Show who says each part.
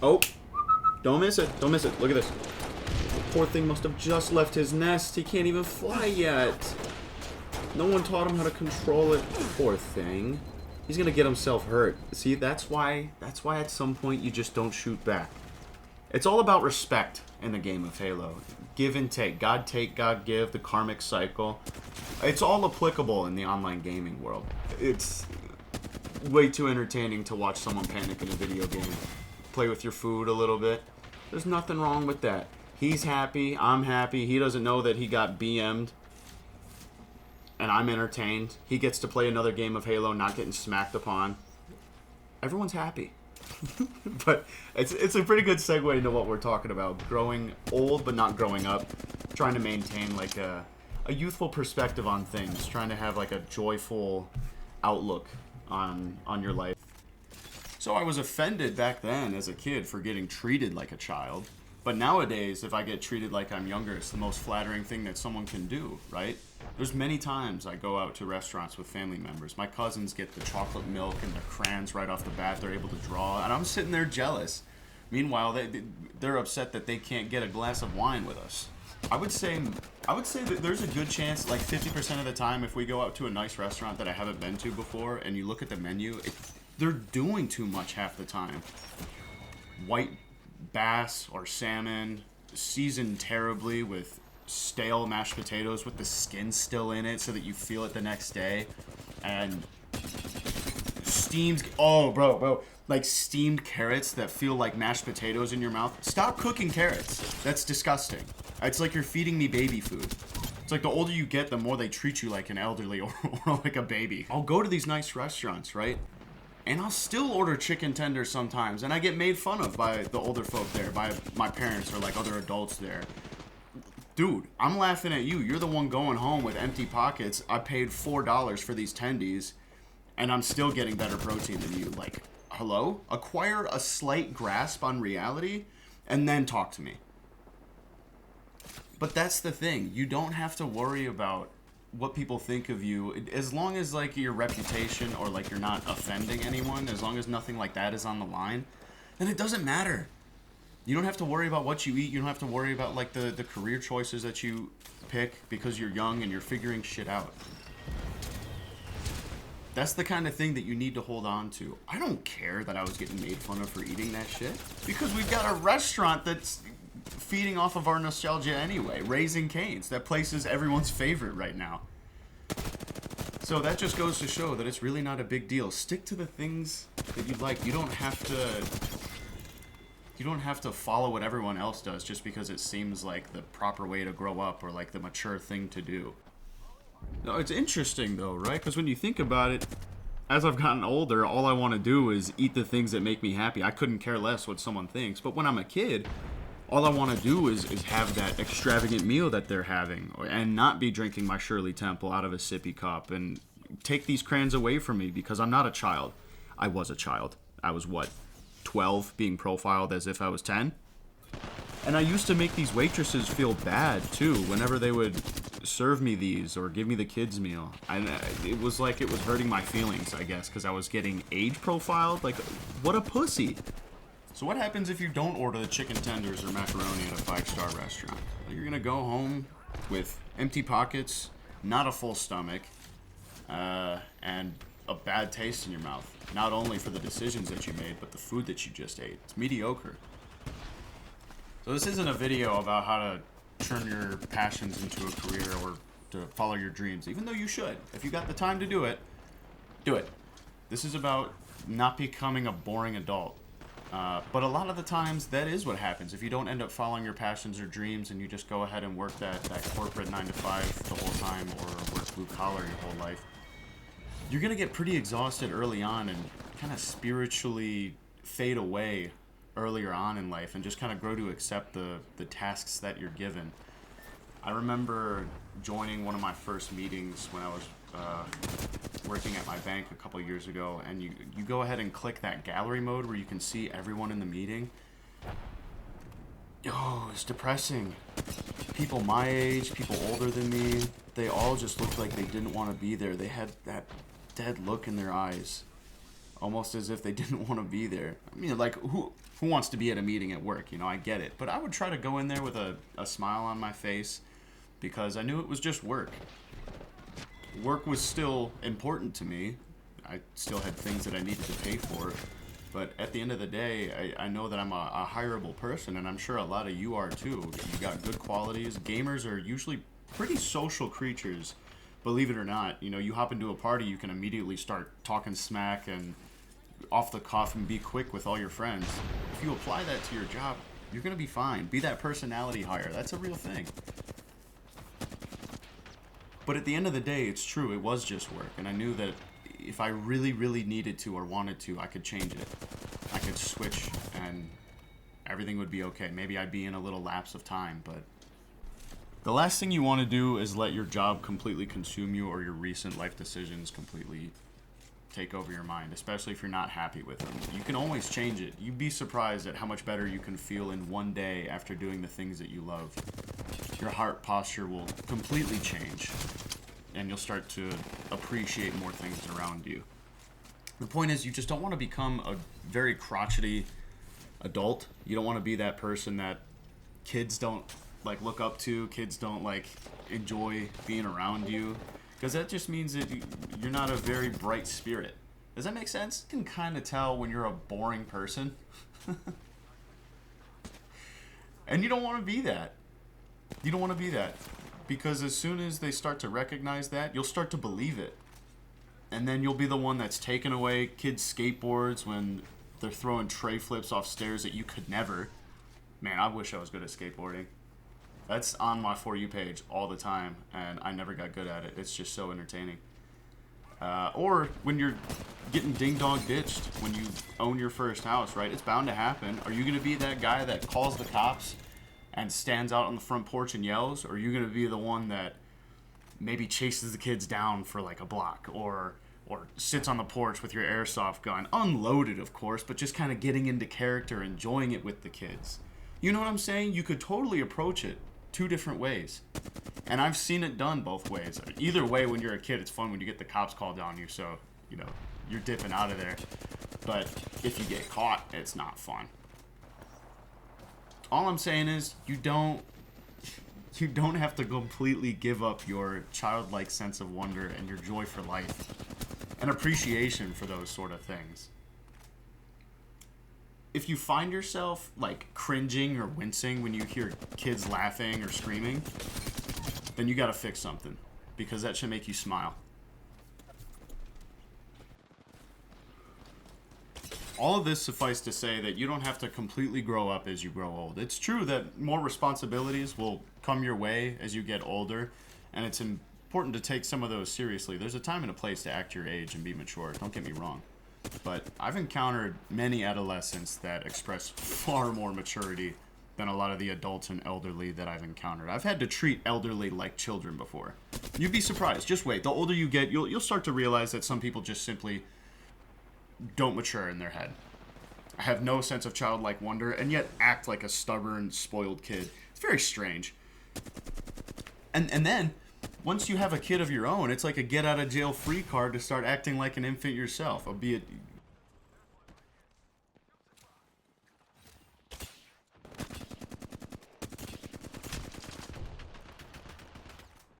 Speaker 1: Oh, don't miss it. Don't miss it. Look at this. The poor thing must have just left his nest. He can't even fly yet. No one taught him how to control it. Poor thing. He's gonna get himself hurt. See, that's why at some point you just don't shoot back. It's all about respect in the game of Halo. Give and take. God take, God give, the karmic cycle. It's all applicable in the online gaming world. It's way too entertaining to watch someone panic in a video game. Play with your food a little bit. There's nothing wrong with that. He's happy, I'm happy. He doesn't know that he got BM'd. And I'm entertained. He gets to play another game of Halo, not getting smacked upon. Everyone's happy. But it's a pretty good segue into what we're talking about. Growing old, but not growing up. Trying to maintain like a youthful perspective on things. Trying to have like a joyful outlook on your life. So I was offended back then as a kid for getting treated like a child. But nowadays, if I get treated like I'm younger, it's the most flattering thing that someone can do, right? There's many times I go out to restaurants with family members. My cousins get the chocolate milk and the crayons right off the bat. They're able to draw, and I'm sitting there jealous. Meanwhile, they're upset that they can't get a glass of wine with us. I would say that there's a good chance, like 50% of the time, if we go out to a nice restaurant that I haven't been to before, and you look at the menu, they're doing too much half the time. White bass or salmon, seasoned terribly with stale mashed potatoes with the skin still in it so that you feel it the next day, and steamed, oh bro, like steamed carrots that feel like mashed potatoes in your mouth. Stop cooking carrots. That's disgusting. It's like you're feeding me baby food. It's like the older you get, the more they treat you like an elderly or like a baby. I'll go to these nice restaurants, right? And I'll still order chicken tenders sometimes, and I get made fun of by the older folk there, by my parents or like other adults there. Dude, I'm laughing at you. You're the one going home with empty pockets. I paid $4 for these tendies, and I'm still getting better protein than you. Like, hello? Acquire a slight grasp on reality, and then talk to me. But that's the thing. You don't have to worry about what people think of you, as long as like your reputation or like you're not offending anyone, as long as nothing like that is on the line, then it doesn't matter. You don't have to worry about what you eat. You don't have to worry about like the career choices that you pick because you're young and you're figuring shit out. That's the kind of thing that you need to hold on to. I don't care that I was getting made fun of for eating that shit, because we've got a restaurant that's feeding off of our nostalgia anyway. Raising Cane's. That place is everyone's favorite right now. So that just goes to show that it's really not a big deal. Stick to the things that you like. You don't have to follow what everyone else does just because it seems like the proper way to grow up or like the mature thing to do. No, it's interesting though, right? Because when you think about it, as I've gotten older, all I want to do is eat the things that make me happy. I couldn't care less what someone thinks. But when I'm a kid, all I want to do is have that extravagant meal that they're having, and not be drinking my Shirley Temple out of a sippy cup, and take these crayons away from me because I'm not a child. I was a child. I was, what, 12, being profiled as if I was 10? And I used to make these waitresses feel bad, too, whenever they would serve me these or give me the kids' meal. It was like it was hurting my feelings, I guess, because I was getting age profiled. Like, what a pussy. So what happens if you don't order the chicken tenders or macaroni at a 5-star restaurant? You're going to go home with empty pockets, not a full stomach, and a bad taste in your mouth. Not only for the decisions that you made, but the food that you just ate. It's mediocre. So this isn't a video about how to turn your passions into a career or to follow your dreams, even though you should. If you got the time to do it, do it. This is about not becoming a boring adult. But a lot of the times, that is what happens. If you don't end up following your passions or dreams and you just go ahead and work that corporate 9-to-5 the whole time, or work blue collar your whole life, you're going to get pretty exhausted early on and kind of spiritually fade away earlier on in life and just kind of grow to accept the tasks that you're given. I remember joining one of my first meetings when I was working at my bank a couple years ago, and you go ahead and click that gallery mode where you can see everyone in the meeting. Oh, it's depressing. People my age, people older than me, they all just looked like they didn't want to be there. They had that dead look in their eyes, almost as if they didn't want to be there. I mean, like, who wants to be at a meeting at work? You know, I get it. But I would try to go in there with a smile on my face because I knew it was just work. Work was still important to me. I still had things that I needed to pay for. But at the end of the day, I know that I'm a hireable person, and I'm sure a lot of you are too. You got good qualities. Gamers are usually pretty social creatures, believe it or not. You know, you hop into a party, you can immediately start talking smack and off the cuff and be quick with all your friends. If you apply that to your job, you're going to be fine. Be that personality hire. That's a real thing. But at the end of the day, it's true. It was just work, and I knew that if I really, really needed to or wanted to, I could change it. I could switch and everything would be okay. Maybe I'd be in a little lapse of time, but the last thing you want to do is let your job completely consume you or your recent life decisions completely take over your mind, especially if you're not happy with them. You can always change it. You'd be surprised at how much better you can feel in one day after doing the things that you love. Your heart posture will completely change, and you'll start to appreciate more things around you. The point is, you just don't want to become a very crotchety adult. You don't want to be that person that kids don't like look up to, kids don't like enjoy being around you, because that just means that you're not a very bright spirit. Does that make sense? You can kind of tell when you're a boring person. And you don't want to be that. You don't want to be that. Because as soon as they start to recognize that, you'll start to believe it. And then you'll be the one that's taking away kids' skateboards when they're throwing tray flips off stairs that you could never. Man, I wish I was good at skateboarding. That's on my For You page all the time, and I never got good at it. It's just so entertaining. Or when you're getting ding-dong ditched when you own your first house, right? It's bound to happen. Are you going to be that guy that calls the cops and stands out on the front porch and yells? Or are you going to be the one that maybe chases the kids down for like a block, or sits on the porch with your airsoft gun, unloaded of course, but just kind of getting into character, enjoying it with the kids? You know what I'm saying? You could totally approach it two different ways. And I've seen it done both ways. Either way, when you're a kid, it's fun when you get the cops called on you, so, you know, you're dipping out of there. But if you get caught, it's not fun. All I'm saying is, you don't have to completely give up your childlike sense of wonder and your joy for life and appreciation for those sort of things. If you find yourself like cringing or wincing when you hear kids laughing or screaming, then you gotta fix something, because that should make you smile. All of this suffice to say that you don't have to completely grow up as you grow old. It's true that more responsibilities will come your way as you get older, and it's important to take some of those seriously. There's a time and a place to act your age and be mature, don't get me wrong. But I've encountered many adolescents that express far more maturity than a lot of the adults and elderly that I've encountered. I've had to treat elderly like children before. You'd be surprised. Just wait. The older you get, you'll start to realize that some people just simply don't mature in their head. I have no sense of childlike wonder and yet act like a stubborn, spoiled kid. It's very strange. And then, once you have a kid of your own, it's like a get-out-of-jail-free card to start acting like an infant yourself, albeit